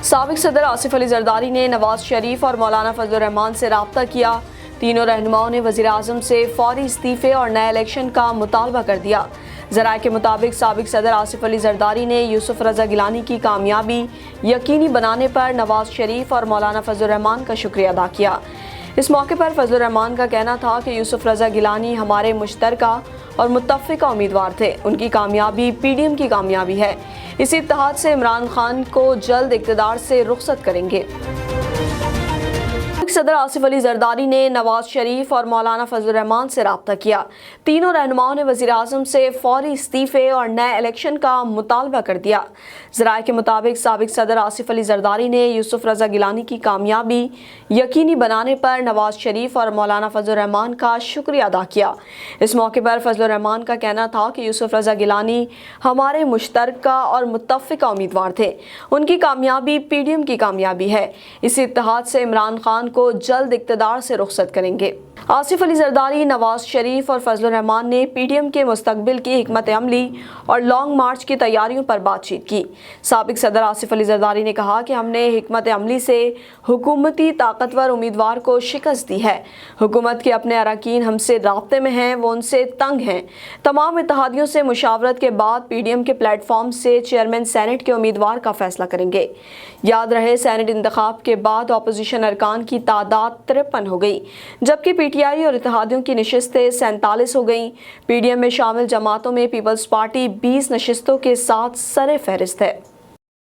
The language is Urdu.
سابق صدر آصف علی زرداری نے نواز شریف اور مولانا فضل الرحمن سے رابطہ کیا۔ تینوں رہنماؤں نے وزیراعظم سے فوری استعفے اور نئے الیکشن کا مطالبہ کر دیا۔ ذرائع کے مطابق سابق صدر آصف علی زرداری نے یوسف رضا گیلانی کی کامیابی یقینی بنانے پر نواز شریف اور مولانا فضل الرحمن کا شکریہ ادا کیا۔ اس موقع پر فضل الرحمن کا کہنا تھا کہ یوسف رضا گیلانی ہمارے مشترکہ اور متفقہ امیدوار تھے، ان کی کامیابی پی ڈی ایم کی کامیابی ہے، اسی اتحاد سے عمران خان کو جلد اقتدار سے رخصت کریں گے۔ صدر آصف علی زرداری نے نواز شریف اور مولانا فضل الرحمن سے رابطہ کیا۔ تینوں رہنماؤں نے وزیراعظم سے فوری استعفے اور نئے الیکشن کا مطالبہ کر دیا۔ ذرائع کے مطابق سابق صدر آصف علی زرداری نے یوسف رضا گیلانی کی کامیابی یقینی بنانے پر نواز شریف اور مولانا فضل الرحمن کا شکریہ ادا کیا۔ اس موقع پر فضل الرحمن کا کہنا تھا کہ یوسف رضا گیلانی ہمارے مشترکہ اور متفقہ امیدوار تھے، ان کی کامیابی پی ڈی ایم کی کامیابی ہے، اسی اتحاد سے عمران خان کو جلد اقتدار سے رخصت کریں گے۔ آصف علی زرداری، نواز شریف اور فضل الرحمن نے پی ڈی ایم کے مستقبل کی حکمت عملی اور لانگ مارچ کی تیاریوں پر بات چیت کی۔ سابق صدر آصف علی زرداری نے کہا کہ ہم نے حکمت عملی سے حکومتی طاقتور امیدوار کو شکست دی ہے، حکومت کے اپنے اراکین ہم سے رابطے میں ہیں، وہ ان سے تنگ ہیں۔ تمام اتحادیوں سے مشاورت کے بعد پی ڈی ایم کے پلیٹ فارم سے چیئرمین سینٹ کے امیدوار کا فیصلہ کریں گے۔ یاد رہے سینٹ انتخاب کے بعد اپوزیشن ارکان کی تعداد 53 ہو گئی، جبکہ پی ٹی آئی اور اتحادیوں کی نشستیں 47 ہو گئیں۔ پی ڈی ایم میں شامل جماعتوں میں پیپلز پارٹی 20 نشستوں کے ساتھ سر فہرست ہے۔